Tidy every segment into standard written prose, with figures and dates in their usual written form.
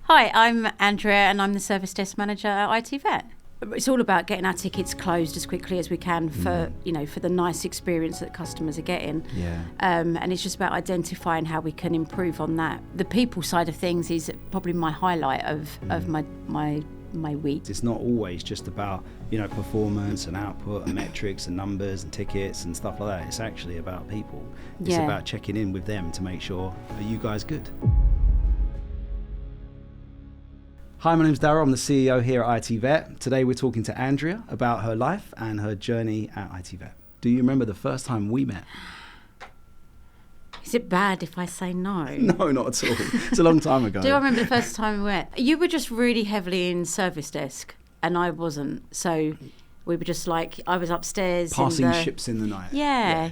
Hi, I'm Andrea and I'm the service desk manager at ITVET. It's all about getting our tickets closed as quickly as we can for the nice experience that customers are getting. Yeah. And it's just about identifying how we can improve on that. The people side of things is probably my highlight of my week. It's not always just about, performance and output and metrics and numbers and tickets and stuff like that. It's actually about people. It's about checking in with them to make sure, are you guys good? Hi, my name's Darryl. I'm the CEO here at ITVET. Today we're talking to Andrea about her life and her journey at ITVET. Do you remember the first time we met? Is it bad if I say no? No, not at all. It's a long time ago. Do I remember the first time we met? You were just really heavily in service desk and I wasn't. So we were just like, I was upstairs. Passing ships in the night. Yeah.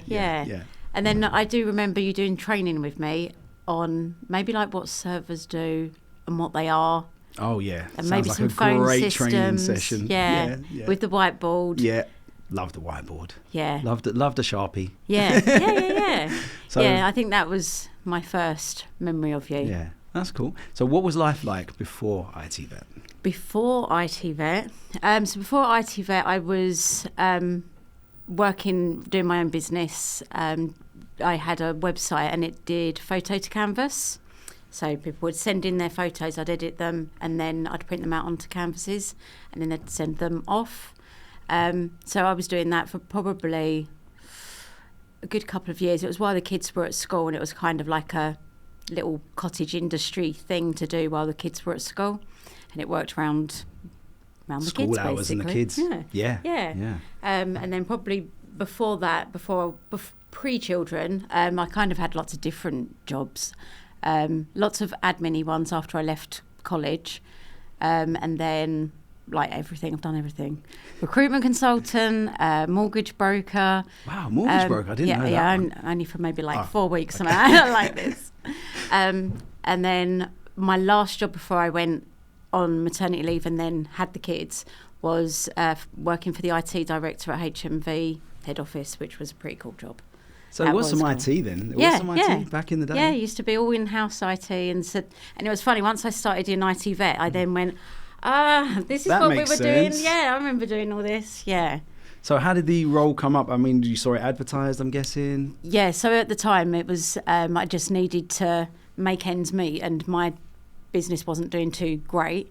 And then I do remember you doing training with me on maybe like what servers do and what they are. Oh, yeah. And Sounds maybe like some a phone great systems. training session. Yeah. With the whiteboard. Yeah. Love the whiteboard. Yeah. Loved a Sharpie. Yeah. So, I think that was my first memory of you. Yeah, that's cool. So what was life like before ITVET? Before ITVET? So before ITVET, I was doing my own business. I had a website and it did photo to canvas. So people would send in their photos, I'd edit them, and then I'd print them out onto canvases, and then they'd send them off. So I was doing that for probably a good couple of years. It was while the kids were at school, and it was kind of like a little cottage industry thing to do while the kids were at school, and it worked around the school kids, hours basically. And the kids. Yeah. And then probably before that, pre-children, I kind of had lots of different jobs. Lots of admin-y ones after I left college, and then like everything, I've done everything. Recruitment consultant, mortgage broker. Wow, mortgage broker, I didn't know that. Yeah, only for maybe 4 weeks and I like this. And then my last job before I went on maternity leave and then had the kids was working for the IT director at HMV head office, which was a pretty cool job. So it was some IT then? It was some IT back in the day? Yeah, it used to be all in-house IT. And it was funny, once I started in ITVET, I then went, this is what we were doing. Yeah, I remember doing all this, yeah. So how did the role come up? I mean, you saw it advertised, I'm guessing? Yeah, so at the time it was, I just needed to make ends meet and my business wasn't doing too great.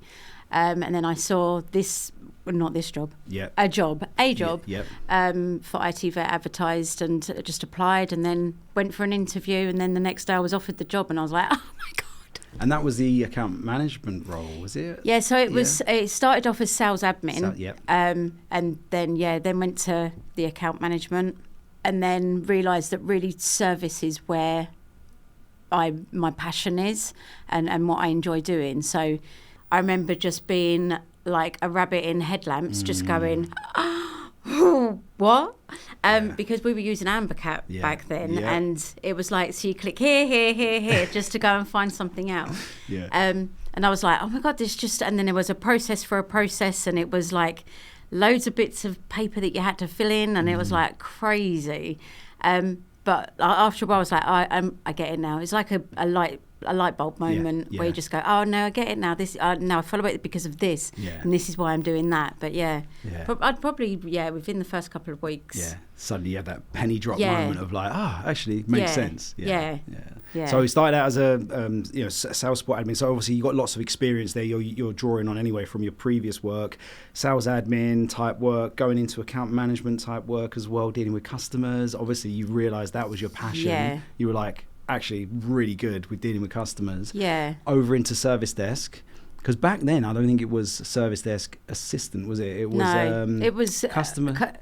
And then I saw this... not this job, a job for ITVET advertised and just applied and then went for an interview and then the next day I was offered the job and I was like, oh my God. And that was the account management role, was it? Yeah, so it started off as sales admin and then went to the account management and then realised that really service is where my passion is and what I enjoy doing. So I remember just being like a rabbit in headlamps, just going, oh, what? Because we were using AmberCat back then, and it was like, so you click here, just to go and find something out. Yeah. And I was like, oh my God, and then there was a process for a process, and it was like loads of bits of paper that you had to fill in, and it was like crazy. But after a while, I was like, I get it now. It's like a light bulb moment where you just go, oh no, I get it now. Now I follow it because of this, and this is why I'm doing that. But I'd probably within the first couple of weeks. Suddenly you have that penny drop moment of like, actually makes sense. Yeah. So you started out as a sales support admin. So obviously you got lots of experience there. You're drawing on anyway from your previous work, sales admin type work, going into account management type work as well, dealing with customers. Obviously you realised that was your passion. Yeah. You were like, actually really good with dealing with customers. Yeah. Over into service desk. Because back then, I don't think it was service desk assistant, was it? It was it was customer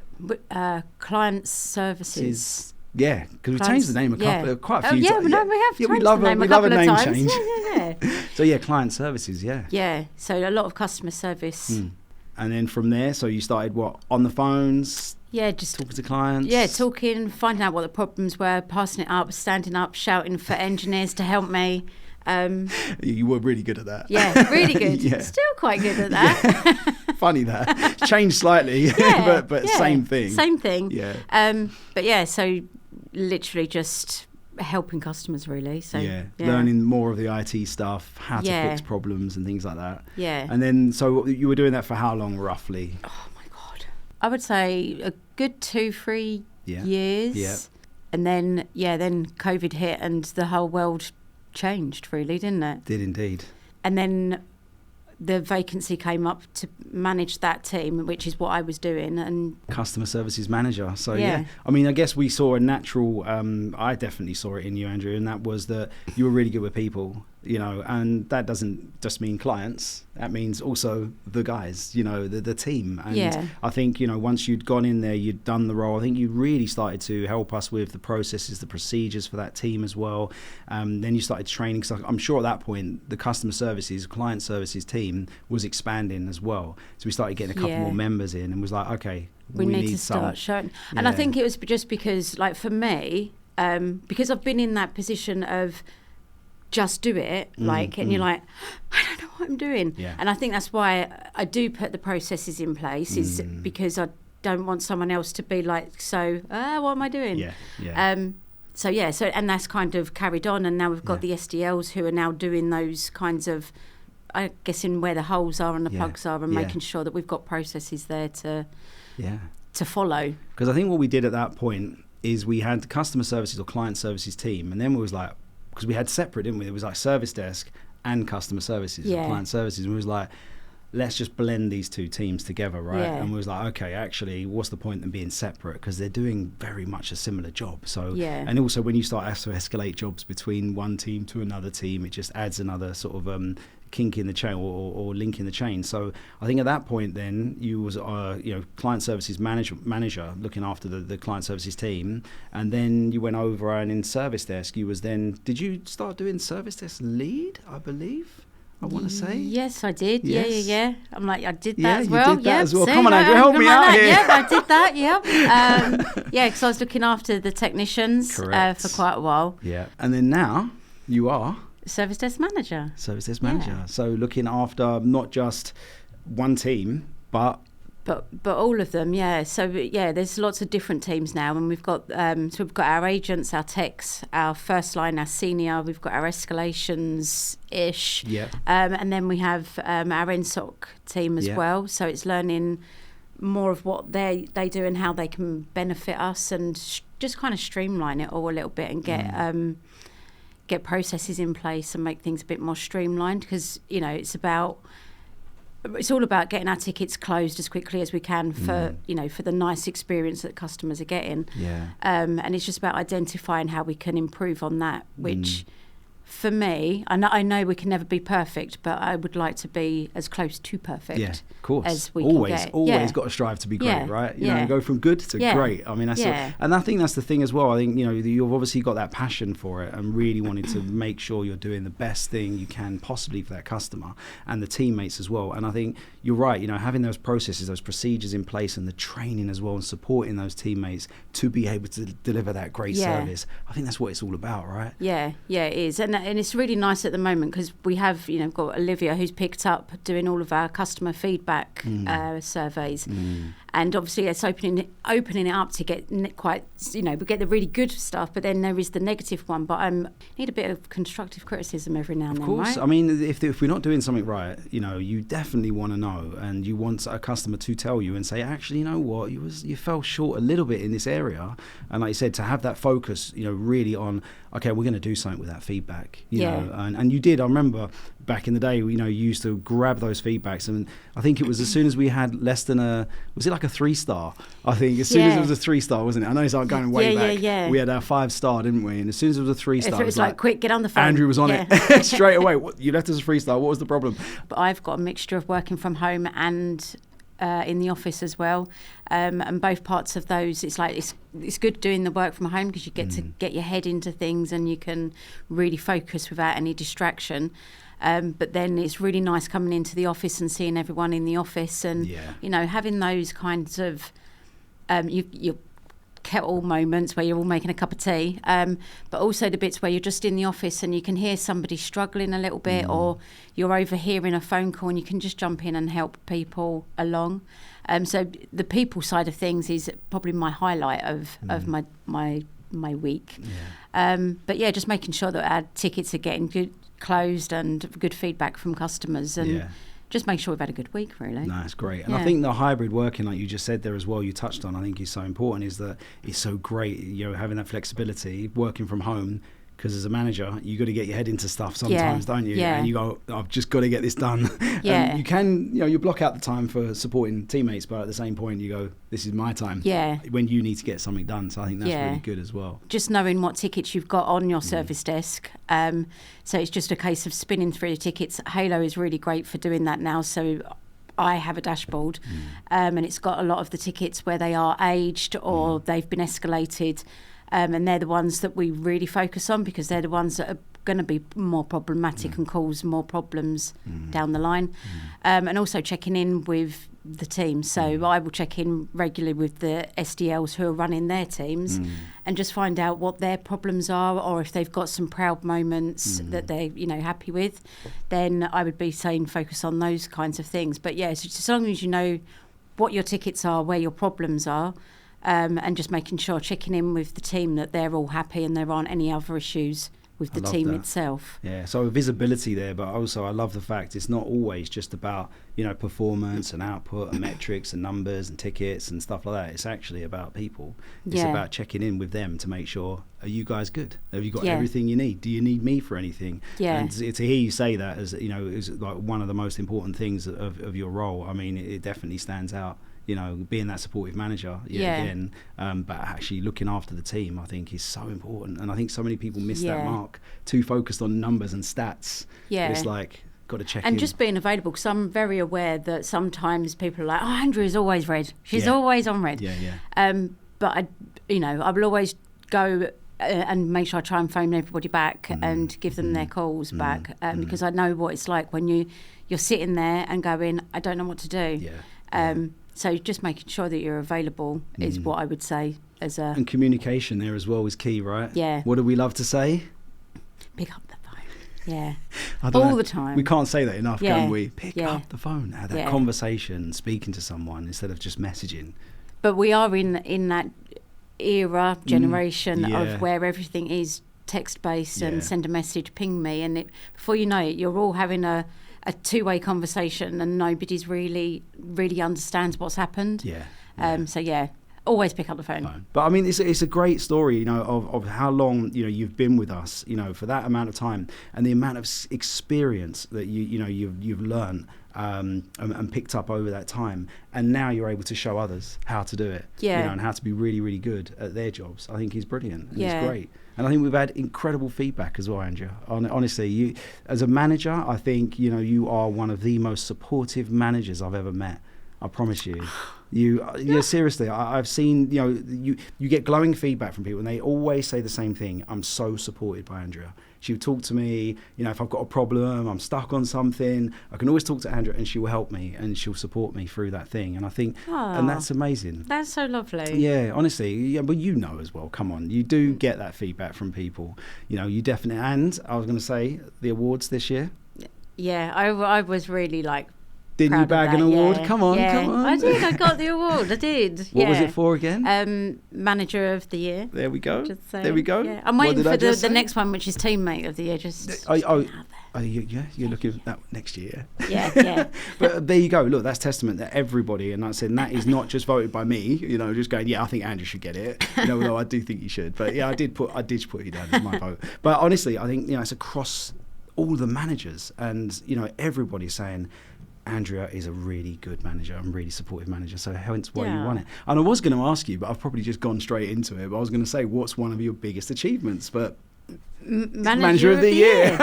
client services. Yeah, because we changed the name quite a few times. We have changed we love the name we a love couple a name of times. change. So client services. Yeah, so a lot of customer service. And then from there, so you started on the phones. Yeah, just talking to clients. Yeah, talking, finding out what the problems were, passing it up, standing up, shouting for engineers to help me. You were really good at that. Yeah, really good. Still quite good at that. Funny that. Changed slightly, but same thing. Same thing. Yeah. But so literally just helping customers really. So learning more of the IT stuff, how to fix problems and things like that. Yeah. And then, so you were doing that for how long roughly? Oh my God, I would say a good 2-3 years. Yeah. And then then COVID hit and the whole world changed really, didn't it? Did indeed. And then the vacancy came up to manage that team, which is what I was doing, and customer services manager. So I mean, I guess we saw a natural. I definitely saw it in you, Andrea, and that was that you were really good with people. And that doesn't just mean clients. That means also the guys, the team. And I think, once you'd gone in there, you'd done the role. I think you really started to help us with the processes, the procedures for that team as well. Then you started training. So I'm sure at that point, the customer services, client services team was expanding as well. So we started getting a couple more members in and was like, okay, we need to start showing. And I think it was just because, like for me, because I've been in that position of just do it, and you're like, I don't know what I'm doing. Yeah. And I think that's why I do put the processes in place, is because I don't want someone else to be like, so, what am I doing? So and that's kind of carried on, and now we've got the SDLs who are now doing those kinds of, I guess, in where the holes are and the plugs are, and making sure that we've got processes there to follow. Because I think what we did at that point is we had the customer services or client services team, and then we was like, because we had separate, didn't we? It was like service desk and customer services, or client services. And we was like, let's just blend these two teams together, right? Yeah. And we was like, okay, actually, what's the point in being separate? Because they're doing very much a similar job. So, and also when you start to escalate jobs between one team to another team, it just adds another sort of kink in the chain or link in the chain. So I think at that point then you was client services manager looking after the client services team, and then you went over and in service desk you was then, did you start doing service desk lead, I believe? I want to say. Yes, I did. Yes. Yeah. I'm like, I did that as well. You did that as well. Come on, Andrea, help me out here. Yeah, I did that. Yeah. Because I was looking after the technicians for quite a while. Yeah. And then now you are Service desk manager. Yeah. So looking after not just one team, but all of them, yeah. So there's lots of different teams now, and we've got we've got our agents, our techs, our first line, our senior. We've got our escalations ish, and then we have our NSOC team as well. So it's learning more of what they do and how they can benefit us, and just kind of streamline it all a little bit and get processes in place and make things a bit more streamlined, because it's all about getting our tickets closed as quickly as we can for the nice experience that customers are getting. And it's just about identifying how we can improve on that, which for me, I know we can never be perfect, but I would like to be as close to perfect of course. As we always, can get. Always got to strive to be great, right? You know, go from good to great. I mean, that's it. And I think that's the thing as well. I think, you've obviously got that passion for it and really wanted to make sure you're doing the best thing you can possibly for that customer and the teammates as well. And I think you're right, having those processes, those procedures in place and the training as well and supporting those teammates to be able to deliver that great service. I think that's what it's all about, right? Yeah, it is. And it's really nice at the moment because we have, got Olivia who's picked up doing all of our customer feedback surveys. And obviously it's opening it up to get quite, we get the really good stuff, but then there is the negative one. But I need a bit of constructive criticism every now and then, right? Of course. I mean, if we're not doing something right, you definitely want to know, and you want a customer to tell you and say, actually, you know what, you fell short a little bit in this area. And like you said, to have that focus, really on, okay, we're going to do something with that feedback, you know, and you did. I remember back in the day, you used to grab those feedbacks, and I think it was as soon as we had less than was it like a 3-star? I think as soon as it was a 3-star, wasn't it? I know it's going way back. Yeah. We had our 5-star, didn't we? And as soon as it was a 3-star, it was like, quick, get on the phone. Andrew was on it straight away. You left us a 3-star. What was the problem? But I've got a mixture of working from home and in the office as well, and both parts of those, it's like it's good doing the work from home because you get to get your head into things and you can really focus without any distraction. But then it's really nice coming into the office and seeing everyone in the office and having those kinds of your kettle moments where you're all making a cup of tea, but also the bits where you're just in the office and you can hear somebody struggling a little bit, or you're overhearing a phone call and you can just jump in and help people along. So the people side of things is probably my highlight of my my week. But yeah, just making sure that our tickets are getting closed and good feedback from customers, and just make sure we've had a good week, really. No, it's great. And I think the hybrid working, like you just said there as well, you touched on, I think is so important, is that it's so great, having that flexibility, working from home. Because as a manager, you got to get your head into stuff sometimes, don't you? Yeah. And you go, I've just got to get this done. Yeah. And you can, you block out the time for supporting teammates, but at the same point, you go, this is my time. Yeah. When you need to get something done. So I think that's really good as well. Just knowing what tickets you've got on your service desk. So it's just a case of spinning through the tickets. Halo is really great for doing that now. So I have a dashboard, and it's got a lot of the tickets where they are aged or they've been escalated. And they're the ones that we really focus on, because they're the ones that are going to be more problematic and cause more problems down the line. And also checking in with the team. So I will check in regularly with the SDLs who are running their teams and just find out what their problems are, or if they've got some proud moments that they're happy with. Then I would be saying focus on those kinds of things. But yeah, so as long as you know what your tickets are, where your problems are, and just making sure, checking in with the team that they're all happy and there aren't any other issues with the team itself. Yeah, so visibility there, but also I love the fact it's not always just about performance and output and metrics and numbers and tickets and stuff like that. It's actually about people. It's about checking in with them to make sure, are you guys good? Have you got everything you need? Do you need me for anything? And to hear you say that is like one of the most important things of your role. I mean, it definitely stands out. Being that supportive manager again, but actually looking after the team, I think is so important. And I think so many people miss that mark, too focused on numbers and stats. It's like, got to check in. And just being available, because I'm very aware that sometimes people are like, Andrea's always red. She's always on red. But I will always go and make sure I try and phone everybody back and give them their calls back, because I know what it's like when you're sitting there and going, I don't know what to do. So just making sure that you're available is what I would say as a... And communication there as well is key, right? Yeah. What do we love to say? Pick up the phone. Yeah. All the time. We can't say that enough, can we? Pick up the phone. Have that conversation, speaking to someone instead of just messaging. But we are in that generation of where everything is text-based and send a message, ping me, and before you know it, you're all having a two-way conversation and nobody's really understands what's happened. So always pick up the phone. But I mean, it's a great story, of how long you've been with us, for that amount of time, and the amount of experience that you've learned and picked up over that time, and now you're able to show others how to do it, and how to be really, really good at their jobs. I think is brilliant. And it's great. And I think we've had incredible feedback as well, Andrea. Honestly, you as a manager, I think you are one of the most supportive managers I've ever met. I promise you. Seriously, I've seen, you get glowing feedback from people, and they always say the same thing. I'm so supported by Andrea. She would talk to me, if I've got a problem, I'm stuck on something, I can always talk to Andrea and she will help me and she'll support me through that thing. And I think, and that's amazing. That's so lovely. Yeah, honestly, but as well, come on, you do get that feedback from people. You definitely, and I was going to say, the awards this year. Yeah, I was really Didn't you bag an award? Yeah. Come on. I did. I got the award. I did. What was it for again? Manager of the Year. There we go. There we go. Yeah. I'm waiting for the next one, which is Teammate of the Year. You're looking at that next year. Yeah. But there you go. Look, that's testament that everybody, and I said, that is not just voted by me. Just going, I think Andrew should get it. Although I do think you should. But I did put you down as my vote. But honestly, I think it's across all the managers, and everybody's saying, Andrea is a really good manager and really supportive manager, so hence why you won it. And I was going to ask you, but I've probably just gone straight into it, but I was going to say, what's one of your biggest achievements? But Manager of the Year.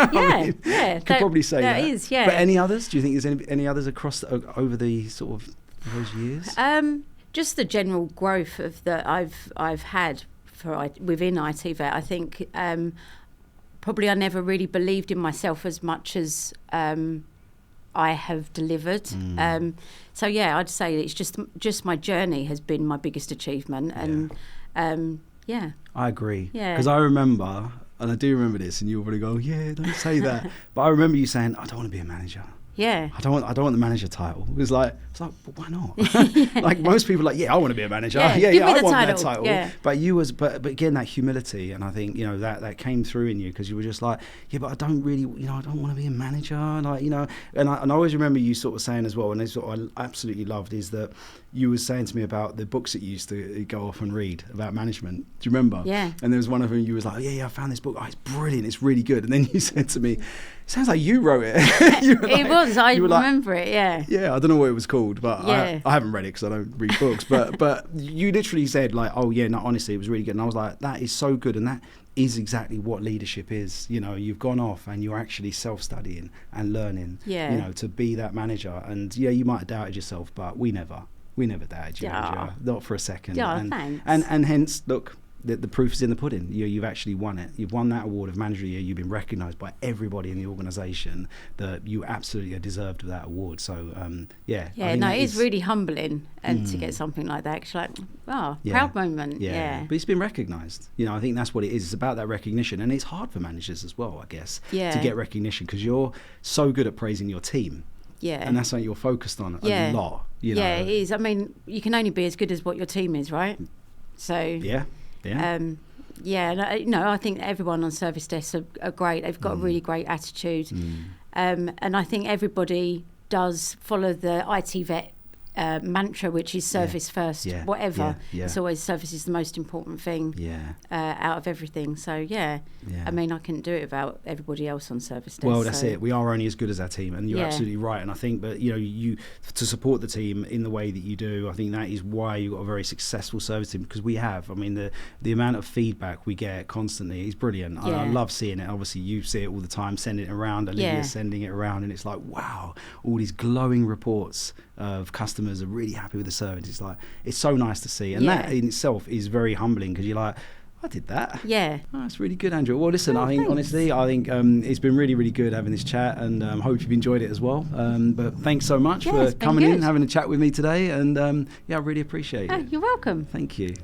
Could probably say that. Is, But any others? Do you think there's any others across over the sort of those years? Just the general growth of that I've had within ITVET. I think probably I never really believed in myself as much as I have delivered. So I'd say it's just my journey has been my biggest achievement, and I agree. Because I remember, and I do remember this, and you'll probably go, don't say that. But I remember you saying, I don't want to be a manager. Yeah. I don't want the manager title. It was like, but why not? Like most people are like, yeah, I want to be a manager. Yeah, I want that title. Yeah. But but again, that humility, and I think, you know, that came through in you, because you were just like, yeah, but I don't really, you know, I don't want to be a manager. Like, you know, and I always remember you sort of saying as well, and this is what I absolutely loved, is that you were saying to me about the books that you used to go off and read about management. Do you remember? Yeah. And there was one of them, you was like, I found this book. Oh, it's brilliant. It's really good. And then you said to me, sounds like you wrote it. It was. I remember it. Yeah. Yeah. I don't know what it was called, but yeah. I haven't read it because I don't read books. But you literally said like, oh yeah, no, honestly, it was really good. And I was like, that is so good, and that is exactly what leadership is. You know, you've gone off and you're actually self-studying and learning. Yeah. You know, to be that manager. And yeah, you might have doubted yourself, but we never doubted you, Andrea, not for a second. Yeah, thanks. And hence, look. The proof is in the pudding. You've actually won it. You've won that award of Manager of the Year. You've been recognised by everybody in the organisation that you absolutely are deserved of that award. So, yeah. Yeah, no, it is really humbling and to get something like that. It's like, proud moment. Yeah. But it's been recognised. You know, I think that's what it is. It's about that recognition. And it's hard for managers as well, I guess, to get recognition, because you're so good at praising your team. Yeah. And that's something you're focused on a lot. You know? Yeah, it is. I mean, you can only be as good as what your team is, right? So... Yeah. I think everyone on service desks are great. They've got a really great attitude. And I think everybody does follow the ITVET mantra, which is service first, whatever. It's always service is the most important thing out of everything. So, I mean, I couldn't do it without everybody else on service desk. Well, that's it. We are only as good as our team, and you're absolutely right. And I think, but you know, you to support the team in the way that you do, I think that is why you've got a very successful service team, because we have. I mean, the amount of feedback we get constantly is brilliant. I love seeing it. Obviously, you see it all the time, sending it around. Olivia's sending it around, and it's like, wow, all these glowing reports of customers are really happy with the service. It's like, it's so nice to see, and that in itself is very humbling, because you're like, I did that. Yeah. Oh, that's really good, Andrea. Well, listen, I think honestly, it's been really, really good having this chat, and hope you've enjoyed it as well. But thanks so much for coming in, having a chat with me today, and I really appreciate it. You're welcome. Thank you.